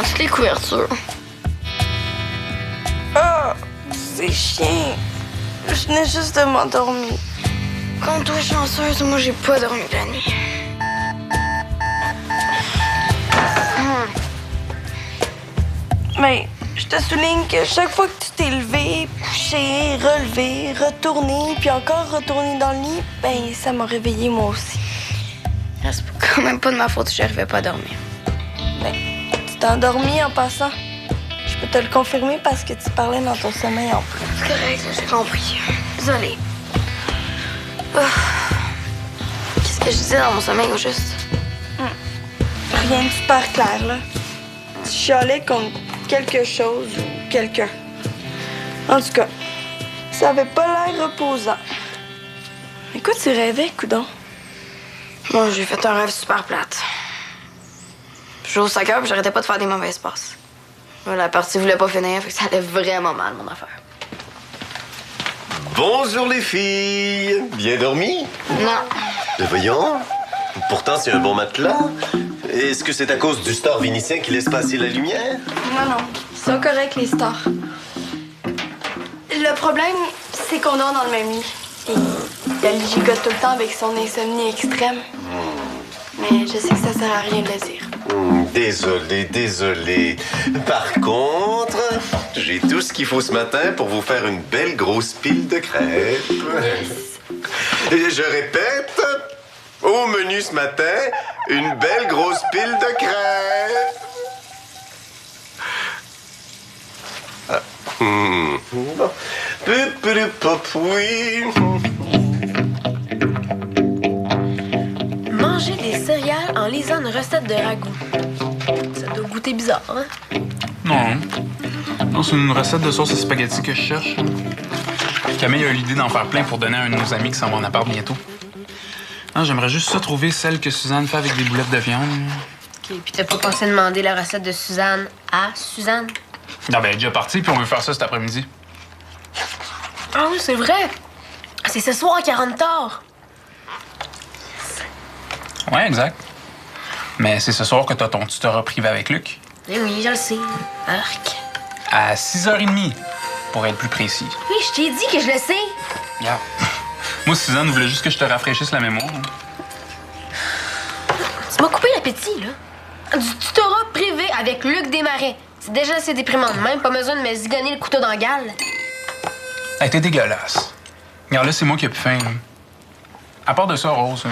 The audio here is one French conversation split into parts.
toutes les couvertures. Ah, c'est chiant. Je venais juste de m'endormir. Quand toi chanceuse, moi j'ai pas dormi la nuit. Mais je te souligne que chaque fois que tu t'es levé, couché, relevé, retourné, puis encore retourné dans le lit, ben ça m'a réveillée moi aussi. C'est quand même pas de ma faute si j'arrivais pas à dormir. Ben, tu t'es endormi en passant. Je peux te le confirmer parce que tu parlais dans ton sommeil en plus. C'est correct, j'ai compris. Désolée. Qu'est-ce que je disais dans mon sommeil au juste? Rien de super clair, là. Tu chialais contre quelque chose ou quelqu'un. En tout cas, ça avait pas l'air reposant. Mais quoi tu rêvais, coudon? Moi, j'ai fait un rêve super plate. Je jouais au soccer puis j'arrêtais pas de faire des mauvaises passes. La partie voulait pas finir, fait que ça allait vraiment mal, mon affaire. Bonjour les filles! Bien dormi? Non. Voyons. Pourtant, c'est un bon matelas. Est-ce que c'est à cause du star vénitien qui laisse passer la lumière? Non, non. C'est correct, les stars. Le problème, c'est qu'on dort dans le même lit. Et elle gigote tout le temps avec son insomnie extrême. Mais je sais que ça sert à rien de le dire. Désolé. Par contre, j'ai tout ce qu'il faut ce matin pour vous faire une belle grosse pile de crêpes. Et je répète, au menu ce matin, une belle grosse pile de crêpes. Bon. Oui. Manger des céréales en lisant une recette de ragoût. Ça doit goûter bizarre, hein? Non, c'est une recette de sauce à spaghetti que je cherche. Camille a eu l'idée d'en faire plein pour donner à un de nos amis qui s'en va en appart bientôt. Non, j'aimerais juste ça trouver celle que Suzanne fait avec des boulettes de viande. OK, puis t'as pas pensé demander la recette de Suzanne à Suzanne? Non, ben, elle est déjà partie, puis on veut faire ça cet après-midi. Ah oui, c'est vrai! C'est ce soir à 40 tard. Ouais, exact. Mais c'est ce soir que t'as ton tutorat privé avec Luc. Eh oui, je le sais. Arc. À 6h30, pour être plus précis. Oui, je t'ai dit que je le sais. Regarde. Moi, Suzanne voulait juste que je te rafraîchisse la mémoire. Tu m'as coupé l'appétit, là. Du tutorat privé avec Luc Desmarais. C'est déjà assez déprimant de même. Pas besoin de me zigonner le couteau dans la gale. Hey, t'es dégueulasse. Regarde, là, c'est moi qui ai plus faim. Là. À part de ça, Rose,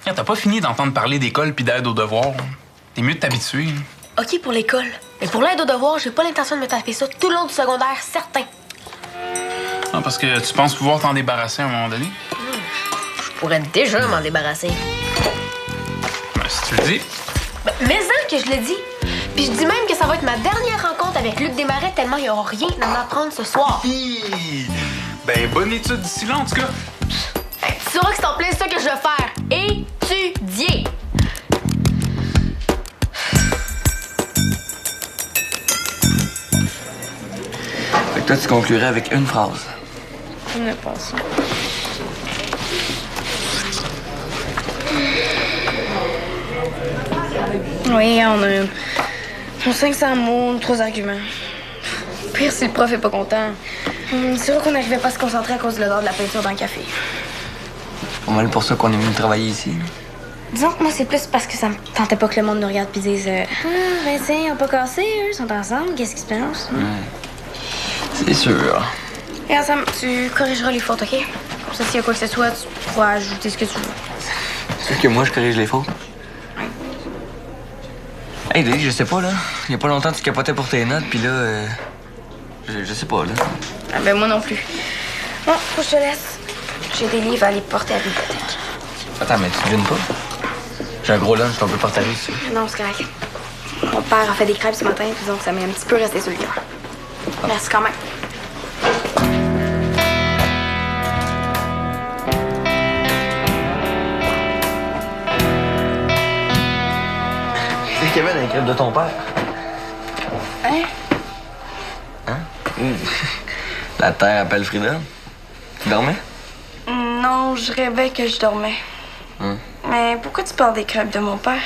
regarde, t'as pas fini d'entendre parler d'école puis d'aide aux devoirs. T'es mieux de t'habituer. OK pour l'école. Mais pour l'aide aux devoirs, j'ai pas l'intention de me taper ça tout le long du secondaire, certain. Ah, parce que tu penses pouvoir t'en débarrasser à un moment donné? Je pourrais déjà m'en débarrasser. Ben, si tu le dis. Ben, mais-en que je le dis. Puis je dis même que ça va être ma dernière rencontre avec Luc Desmarais tellement il n'y aura rien à m'apprendre ce soir. Hi! Ben, bonne étude d'ici là, en tout cas. Tu sauras que c'est en plein ça que je vais faire. Étudier. Fait que toi, tu conclurais avec une phrase. Je ne pense pas. Oui, on a 500 mots, 3 arguments. Pire si le prof est pas content. C'est vrai qu'on n'arrivait pas à se concentrer à cause de l'odeur de la peinture dans le café. C'est pas mal pour ça qu'on est venu travailler ici. Disons que moi, c'est plus parce que ça me tentait pas que le monde nous regarde pis dise Ah, ben tiens, ils ont pas cassé, eux, ils sont ensemble, qu'est-ce qui se passe? C'est sûr. Regarde, Sam, tu corrigeras les fautes, OK? Comme ça, s'il y a quoi que ce soit, tu pourras ajouter ce que tu veux. C'est sûr que moi, je corrige les fautes. Hey, Dave, je sais pas, là. Il y a pas longtemps, tu capotais pour tes notes, puis là, je sais pas, là. Ah, ben moi non plus. Bon, faut que je te laisse. J'ai des livres à aller porter à la bibliothèque. Attends, mais tu devines pas? J'ai un gros lunch, on peut partager dessus. Non, c'est correct. Mon père a fait des crêpes ce matin, disons que ça m'est un petit peu resté sur le cœur. Merci quand même. C'est Kevin, la crêpe de ton père. Hein? Hein? La terre appelle Frida. Tu dormais? Non, je rêvais que je dormais. Mais pourquoi tu parles des crêpes de mon père?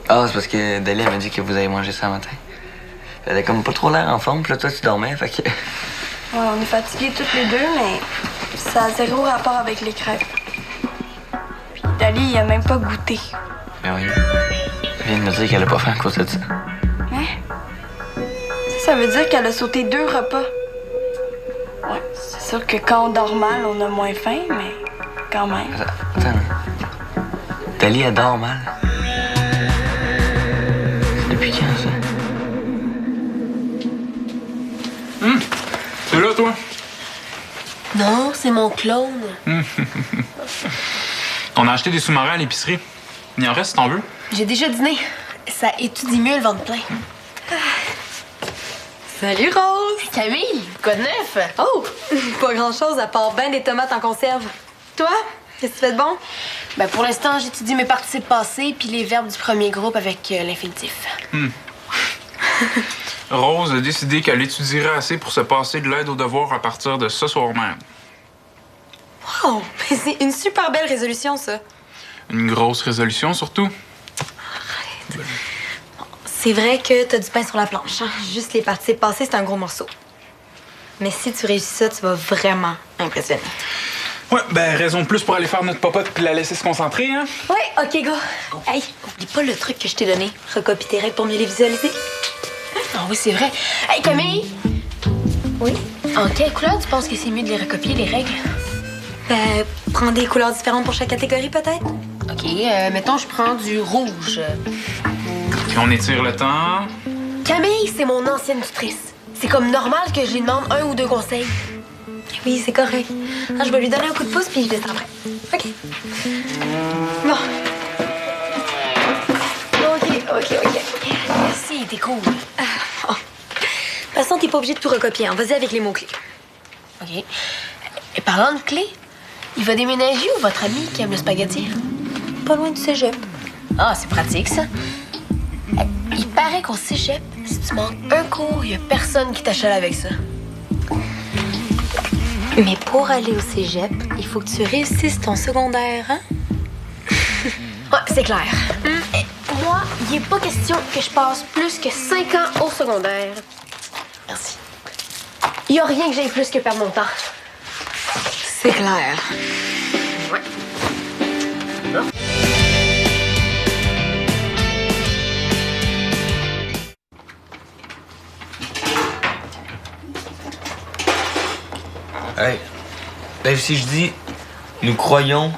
Ah, c'est parce que Dali m'a dit que vous avez mangé ça un matin. T'avais comme pas trop l'air en forme, puis là, toi, tu dormais, fait que... Ouais, on est fatigués toutes les deux, mais ça a zéro rapport avec les crêpes. Puis Dali, il a même pas goûté. Mais oui. Elle vient de me dire qu'elle a pas faim à cause de ça. Hein? Ça veut dire qu'elle a sauté 2 repas. Ouais, c'est sûr que quand on dort mal, on a moins faim, mais quand même. Attends. Dali, elle dort mal. C'est depuis quand, ça? C'est là, toi? Non, c'est mon clone. On a acheté des sous-marins à l'épicerie. Il en reste si t'en veux. J'ai déjà dîné. Ça étudie mieux le ventre plein. Salut Rose! Camille, quoi de neuf? Oh! Pas grand-chose à part ben des tomates en conserve. Toi? Qu'est-ce que tu fais de bon? Ben pour l'instant, j'étudie mes participes passés puis les verbes du premier groupe avec l'infinitif. Rose a décidé qu'elle étudierait assez pour se passer de l'aide aux devoirs à partir de ce soir même. Oh! Mais c'est une super belle résolution, ça. Une grosse résolution, surtout. C'est vrai que t'as du pain sur la planche. Hein? Juste les parties passées, c'est un gros morceau. Mais si tu réussis ça, tu vas vraiment impressionner. Ouais, ben raison de plus pour aller faire notre popote puis la laisser se concentrer, hein? Ouais, OK, go. Hey, oublie pas le truc que je t'ai donné. Recopie tes règles pour mieux les visualiser. Ah oui, c'est vrai. Hey, Camille! Oui? En quelle couleur tu penses que c'est mieux de les recopier, les règles? Ben, prends des couleurs différentes pour chaque catégorie, peut-être? OK, mettons, je prends du rouge. Puis on étire le temps. Camille, c'est mon ancienne tutrice. C'est comme normal que je lui demande 1 ou 2 conseils. Oui, c'est correct. Ah, je vais lui donner un coup de pouce, puis je descends après. OK. Bon. OK. Merci, t'es cool. De toute façon, t'es pas obligé de tout recopier. Hein. Vas-y avec les mots-clés. OK. Et parlant de clés, il va déménager où votre ami qui aime le spaghetti? Pas loin du cégep. Ah, c'est pratique, ça. Il paraît qu'au cégep, si tu manques un cours, il y a personne qui t'achète avec ça. Mais pour aller au cégep, il faut que tu réussisses ton secondaire, hein? Ouais, c'est clair. Moi, il n'est pas question que je passe plus que 5 ans au secondaire. Merci. Il n'y a rien que j'aille plus que perdre mon temps. C'est clair. Ouais. Hey, Dave, si je dis nous croyons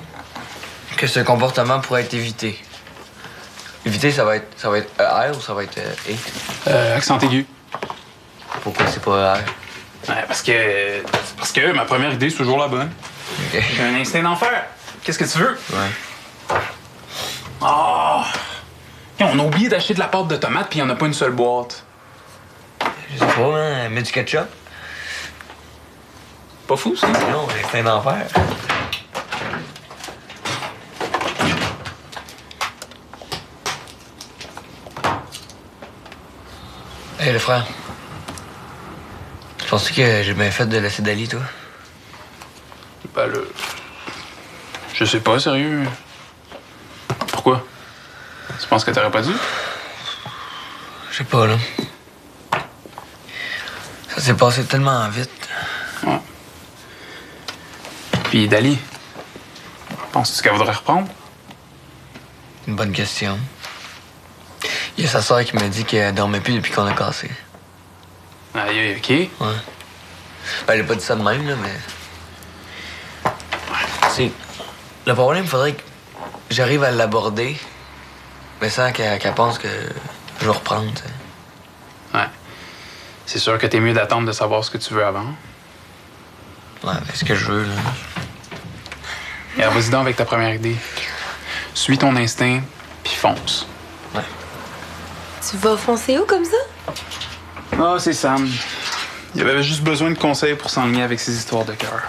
que ce comportement pourrait être évité. Éviter, ça va être R ou ça va être E? Accent aigu. Pourquoi c'est pas R? Ouais, parce que ma première idée, c'est toujours la bonne. Ok. J'ai un instinct d'enfer. Qu'est-ce que tu veux? Ouais. Ah! On a oublié d'acheter de la pâte de tomate puis il n'y en a pas une seule boîte. Je sais pas, hein, mets du ketchup? Pas fou, ça? Non, instinct d'enfer. Hey, le frère. Penses-tu que j'ai bien fait de laisser Dali, toi? Ben là. Je sais pas, sérieux. Pourquoi? Tu penses que t'aurais pas dû? Je sais pas, là. Ça s'est passé tellement vite. Ouais. Puis Dali, penses-tu qu'elle voudrait reprendre? Une bonne question. Il y a sa soeur qui m'a dit qu'elle dormait plus depuis qu'on a cassé. Aïe, OK. Ouais. Ben, elle a pas dit ça de même, là, mais... C'est... Le problème, il faudrait que j'arrive à l'aborder, mais sans qu'elle pense que je vais reprendre, tu sais. Ouais. C'est sûr que t'es mieux d'attendre de savoir ce que tu veux avant. Ouais, ben, ce que je veux, là. Et vas-y donc avec ta première idée. Suis ton instinct, puis fonce. Ouais. Tu vas foncer où comme ça? Ah, c'est Sam. Il avait juste besoin de conseils pour s'enligner avec ses histoires de cœur.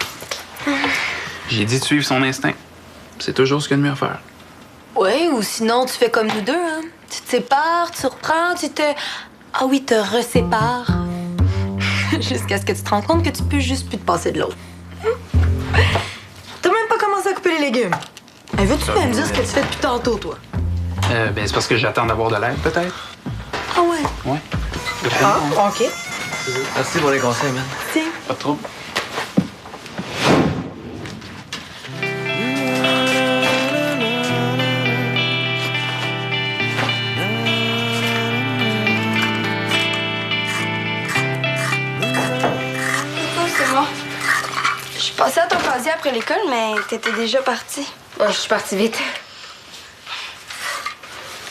J'ai dit de suivre son instinct. C'est toujours ce qu'il y a de mieux à faire. Ouais, ou sinon, tu fais comme nous deux, hein? Tu te sépares, tu reprends, tu te... Ah oui, te resépares. Jusqu'à ce que tu te rendes compte que tu peux juste plus te passer de l'autre. T'as même pas commencé à couper les légumes. Hey, veux-tu bien me dire ce que tu fais depuis tantôt, toi? Ben, c'est parce que j'attends d'avoir de l'aide, peut-être. Ah ouais? Ouais. Ah, OK. Merci pour les conseils, man. Tiens. Pas de trouble. C'est moi. Je suis passée à ton casier après l'école, mais t'étais déjà partie. Ouais, je suis partie vite.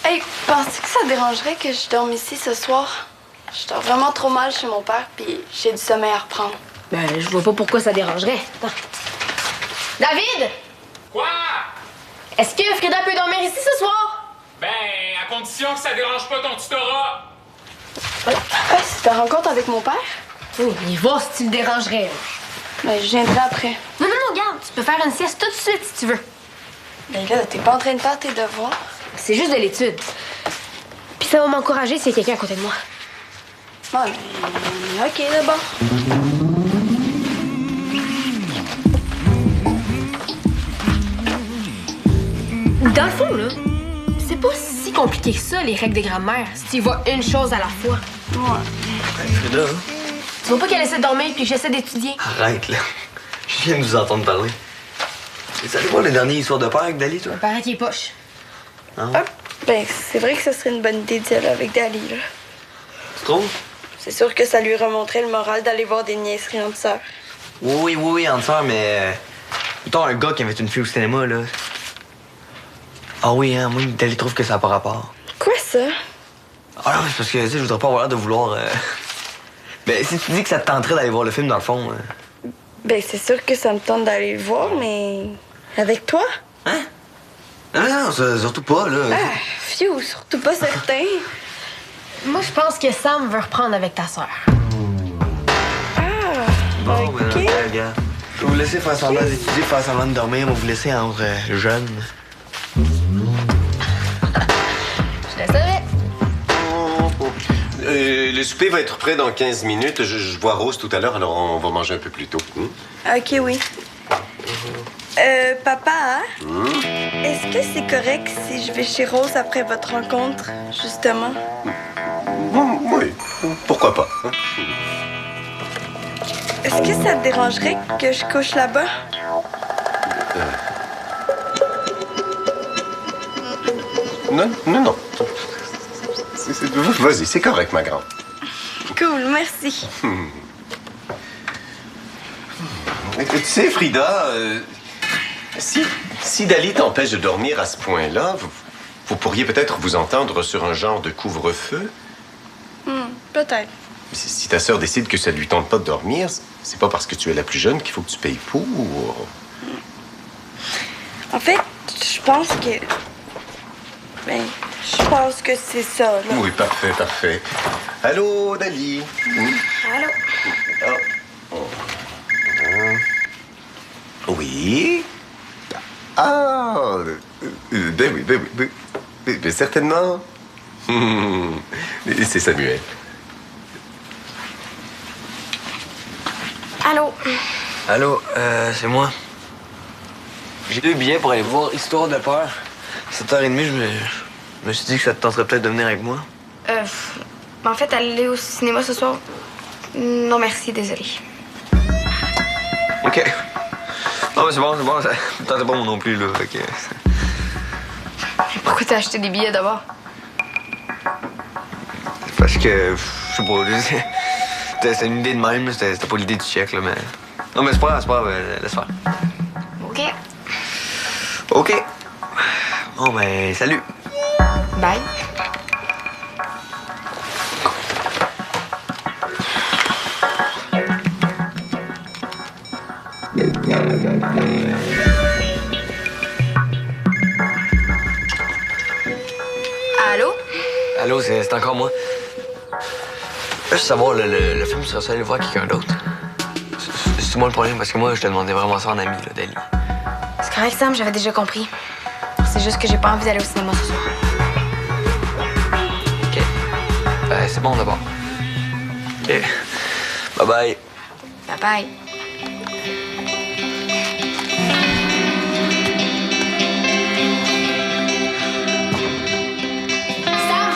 Hey, penses-tu que ça te dérangerait que je dorme ici ce soir? Je dors vraiment trop mal chez mon père, puis j'ai du sommeil à reprendre. Ben, je vois pas pourquoi ça dérangerait. Attends. David! Quoi? Est-ce que Frida peut dormir ici ce soir? Ben, à condition que ça dérange pas ton tutorat. Ah, c'est ta rencontre avec mon père? Oui, il va si tu le dérangerais. Ben, je viendrai après. Non, garde, tu peux faire une sieste tout de suite si tu veux. Ben là, t'es pas en train de faire tes devoirs? C'est juste de l'étude. Puis ça va m'encourager s'il y a quelqu'un à côté de moi. Ah, ben, OK, d'abord. Dans le fond, là, c'est pas si compliqué que ça, les règles de grammaire, si tu y vas une chose à la fois. Ouais. Frida, Tu vois pas qu'elle essaie de dormir puis que j'essaie d'étudier? arrête, là. Je viens de vous entendre parler. Tu allé voir les dernières histoires de père avec Dali, toi? Paraît qu'il est poche. Ah, ben, c'est vrai que ce serait une bonne idée d'y aller avec Dali, là. Tu trouves? C'est sûr que ça lui remonterait le moral d'aller voir des niaiseries entre sœurs. Oui, en sœur, mais. Mettons un gars qui invite une fille au cinéma, là. Ah oui, hein, moi, Dali trouve que ça n'a pas rapport. Quoi, ça? Ah non, c'est parce que, tu sais, je voudrais pas avoir l'air de vouloir. Ben, si tu dis que ça te tenterait d'aller voir le film, dans le fond. Ben, c'est sûr que ça me tente d'aller le voir, mais. Avec toi? Hein? Non, surtout pas, là. Ah, fiou, surtout pas certain. Moi, je pense que Sam veut reprendre avec ta sœur. Ah, Bon, OK. ben, regarde. Je vais vous laisser faire semblant d'étudier, faire semblant de dormir. On va vous laisser entre jeunes. Je le savais. Le souper va être prêt dans 15 minutes. Je vois Rose tout à l'heure, alors on va manger un peu plus tôt. OK, oui. Papa, est-ce que c'est correct si je vais chez Rose après votre rencontre, justement? Oui, pourquoi pas. Est-ce que ça te dérangerait que je couche là-bas? Non. Vas-y, c'est correct, ma grande. Cool, merci. Tu sais, Frida, si Dali t'empêche de dormir à ce point-là, vous pourriez peut-être vous entendre sur un genre de couvre-feu. Peut-être. Si ta sœur décide que ça lui tente pas de dormir, c'est pas parce que tu es la plus jeune qu'il faut que tu payes pour. En fait, je pense que... Ben, je pense que c'est ça, là. Oui, parfait. Allô, Dali? Allô? Oui? Ah! Ben oui. Ben, certainement. C'est Samuel. Allô? Allô, c'est moi. J'ai 2 billets pour aller voir Histoire de peur. 7h30, je me suis dit que ça te tenterait peut-être de venir avec moi. En fait, aller au cinéma ce soir... Non, merci, désolée. OK. Non, mais c'est bon. Ça me tentait pas moi non plus, là. Fait que... Pourquoi t'as acheté des billets d'abord? Parce que, je sais pas, c'était une idée de même, là. C'était pas l'idée du siècle, là, mais... Non, mais c'est pas grave, laisse faire. OK. Bon, ben, salut. Bye. Allô? Allô, c'est encore moi. Je veux savoir, le film, tu vas aller voir quelqu'un d'autre? C'est moi le problème, parce que moi, je te demandais vraiment ça en ami, là, Dali. C'est correct, Sam, j'avais déjà compris. C'est juste que j'ai pas envie d'aller au cinéma ce soir. OK. Ben, c'est bon d'abord. OK. Bye-bye. Bye-bye. Sam,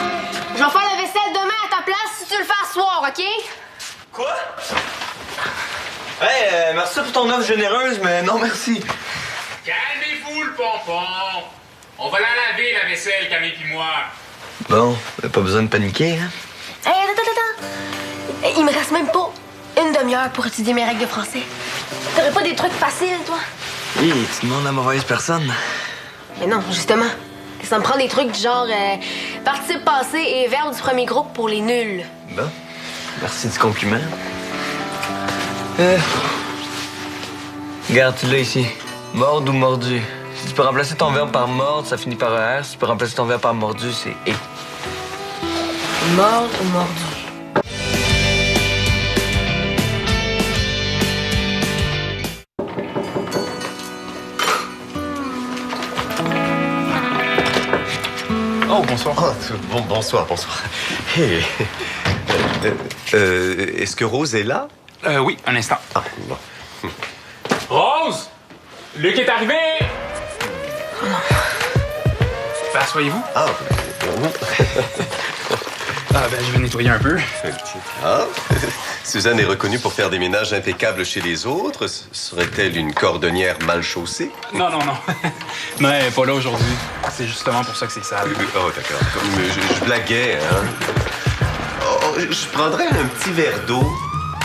je vais faire la vaisselle demain à ta place si tu le fais à OK? Quoi? Hey, merci pour ton offre généreuse, mais non merci. Calmez-vous, le pompon. On va la laver, la vaisselle, Camille pis moi. Bon, pas besoin de paniquer, hein? Hey, attends. Il me reste même pas une demi-heure pour étudier mes règles de français. T'aurais pas des trucs faciles, toi? Oui, tu demandes à mauvaise personne. Mais non, justement. Ça me prend des trucs du genre participe passé et verbe du premier groupe pour les nuls. Bon, merci du compliment. Regarde, tu l'as ici. Morde ou mordu. Si tu peux remplacer ton verbe par mordre, ça finit par ER. Si tu peux remplacer ton verbe par mordu, c'est E. Mordre ou mordu? Oh, bonsoir. Oh, bonsoir. Hey. Est-ce que Rose est là? Oui, un instant. Ah, bon. Rose! Luc est arrivé! Oh non. Ben, asseyez-vous. Ah, oui. Je vais nettoyer un peu. Ah. Suzanne est reconnue pour faire des ménages impeccables chez les autres. Serait-elle une cordonnière mal chaussée? Non. Non, elle est pas là aujourd'hui. C'est justement pour ça que c'est sale. Oh, d'accord. Mais je blaguais, hein. Oh, je prendrais un petit verre d'eau.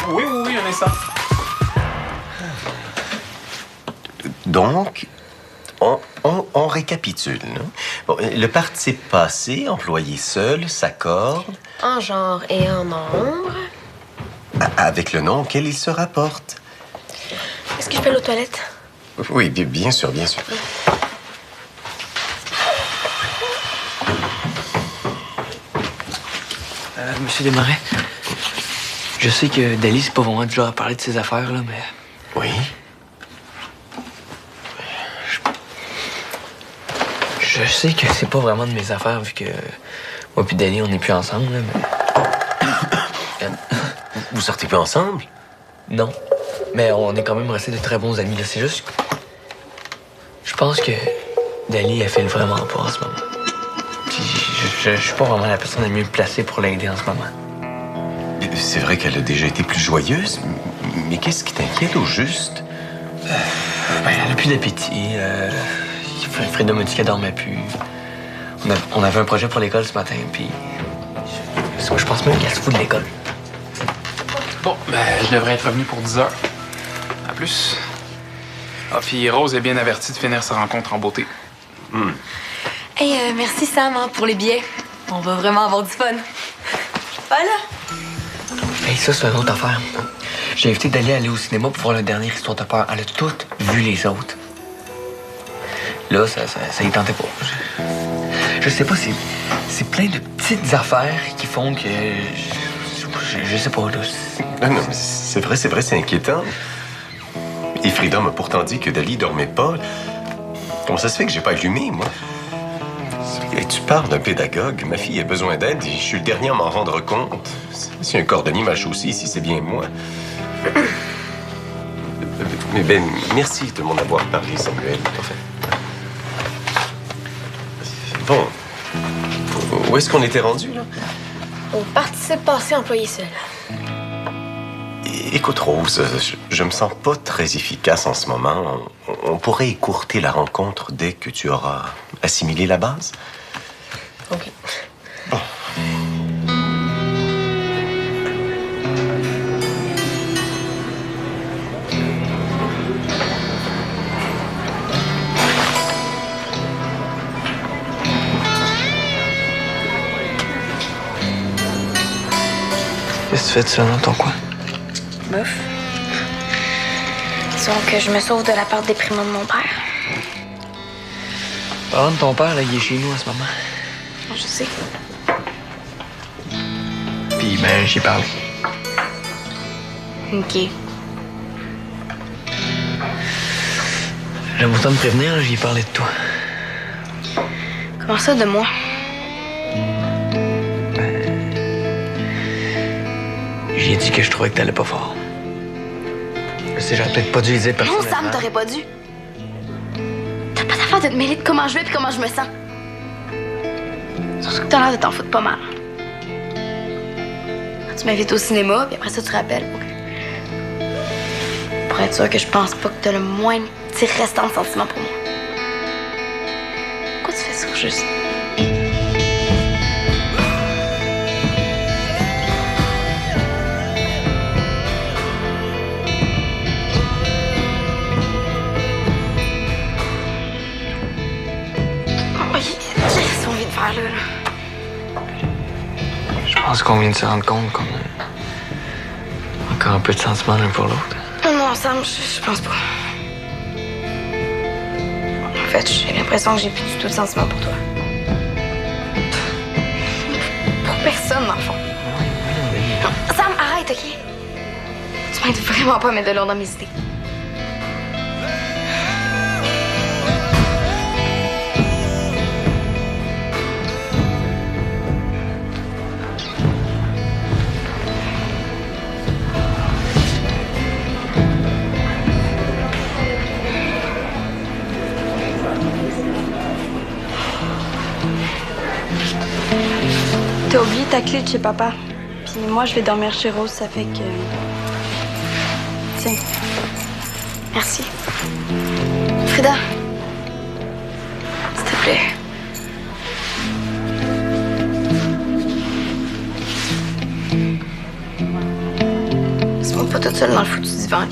Oui, un instant. Donc, on récapitule. Hein? Bon, le participe passé, employé seul, s'accorde En genre et en nombre. avec le nom auquel il se rapporte. Est-ce que je peux aller aux toilettes? Oui, bien sûr. Monsieur Desmarais, je sais que Dali, c'est pas vraiment du genre à parler de ses affaires, là, mais... Oui? Je sais que c'est pas vraiment de mes affaires, vu que moi puis Dali, on n'est plus ensemble, là, mais... Vous sortez plus ensemble? Non. Mais on est quand même restés de très bons amis, là. C'est juste... Je pense que Dali, elle file vraiment pas en ce moment. Puis je suis pas vraiment la personne la mieux placée pour l'aider en ce moment. C'est vrai qu'elle a déjà été plus joyeuse, mais qu'est-ce qui t'inquiète au juste? Elle a plus d'appétit. Frida m'a dit qu'elle dormait plus. On avait un projet pour l'école ce matin, puis... Je pense même qu'elle se fout de l'école. Bon, je devrais être revenu pour 10 heures. À plus. Ah, puis Rose est bien avertie de finir sa rencontre en beauté. Hey, merci Sam pour les billets. On va vraiment avoir du fun. Voilà. Hey, ça, c'est une autre affaire. J'ai invité Dali à aller au cinéma pour voir la dernière Histoire de peur. Elle a toutes vu les autres. Là, ça y tentait pas. Je sais pas, c'est plein de petites affaires qui font que... Je sais pas, là. Non, mais c'est vrai, c'est inquiétant. Et Frida m'a pourtant dit que Dali dormait pas. Comment ça se fait que j'ai pas allumé, moi? Et tu parles d'un pédagogue. Ma fille a besoin d'aide et je suis le dernier à m'en rendre compte. Si un cordonnier m'a chaussé ici, c'est bien moi. Mais ben, merci de m'en avoir parlé, Samuel. Enfin. Bon. Où est-ce qu'on était rendu, là? Au participe passé employé seul. Écoute, Rose, je me sens pas très efficace en ce moment. On pourrait écourter la rencontre dès que tu auras assimilé la base. OK. Bon. Qu'est-ce que tu fais de ça dans ton coin? Bof. Disons que je me sauve de la part déprimante de mon père. Parlant de ton père, là, il est chez nous en ce moment. Je sais. Puis, j'y ai parlé. OK. J'aime autant me prévenir, j'y ai parlé de toi. Comment ça, de moi? J'ai dit que je trouvais que t'allais pas fort. Je sais, j'aurais peut-être pas dû les dire Non, personnellement. Sam, t'aurais pas dû. T'as pas d'affaire de te mêler de comment je vais puis comment je me sens. Surtout que t'as l'air de t'en foutre pas mal. Tu Tu m'invites au cinéma, puis après ça, tu rappelles. Pour être sûr que je pense pas que t'as le moindre petit restant de sentiment pour moi. Pourquoi tu fais ça, juste? Qu'est-ce qu'on vient de faire là? Je pense qu'on vient de se rendre compte qu'on a encore un peu de sentiments l'un pour l'autre. Non, Sam, je pense pas. En fait, j'ai l'impression que j'ai plus du tout de sentiments pour toi. Pour personne, dans le fond. Non, Sam, arrête, OK? Tu m'aides vraiment pas à mettre de l'ordre dans mes idées. T'as oublié ta clé de chez papa. Puis moi, je vais dormir chez Rose, ça fait que... Tiens. Merci. Frida, s'il te plaît. Laisse-moi pas toute seule dans le foutu divan.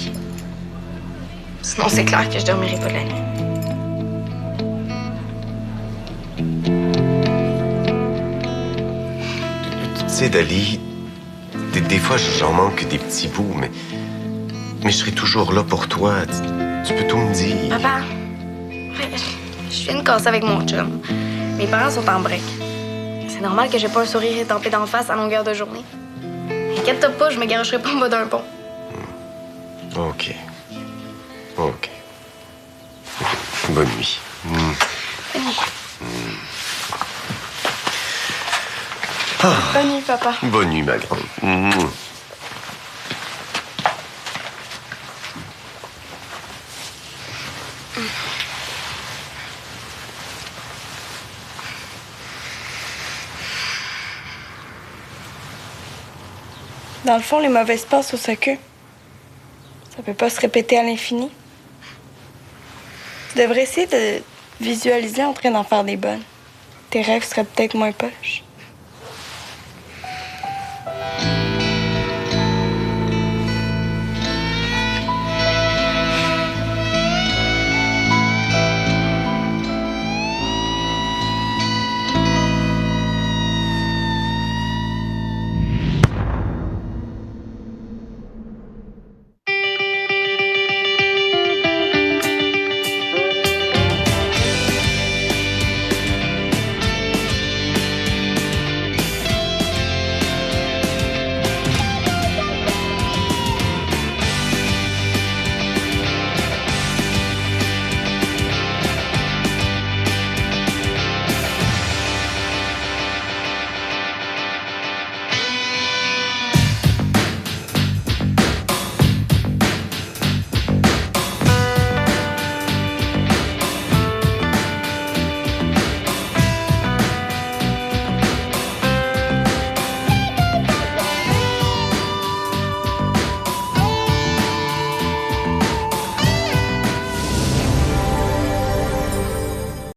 Sinon, c'est clair que je dormirai pas de la nuit. Tu sais, Dali, des fois, j'en manque des petits bouts, mais je serai toujours là pour toi. Tu peux tout me dire. Papa, je viens de casser avec mon chum. Mes parents sont en break. C'est normal que j'ai pas un sourire étampé d'en face à longueur de journée. Inquiète-toi pas, je me garocherai pas en bas d'un pont. OK. OK. Bonne nuit. Bonne nuit. Bonne nuit, papa. Bonne nuit, ma grande. Dans le fond, les mauvaises passes au soccer, ça peut pas se répéter à l'infini. Tu devrais essayer de visualiser en train d'en faire des bonnes. Tes rêves seraient peut-être moins poches.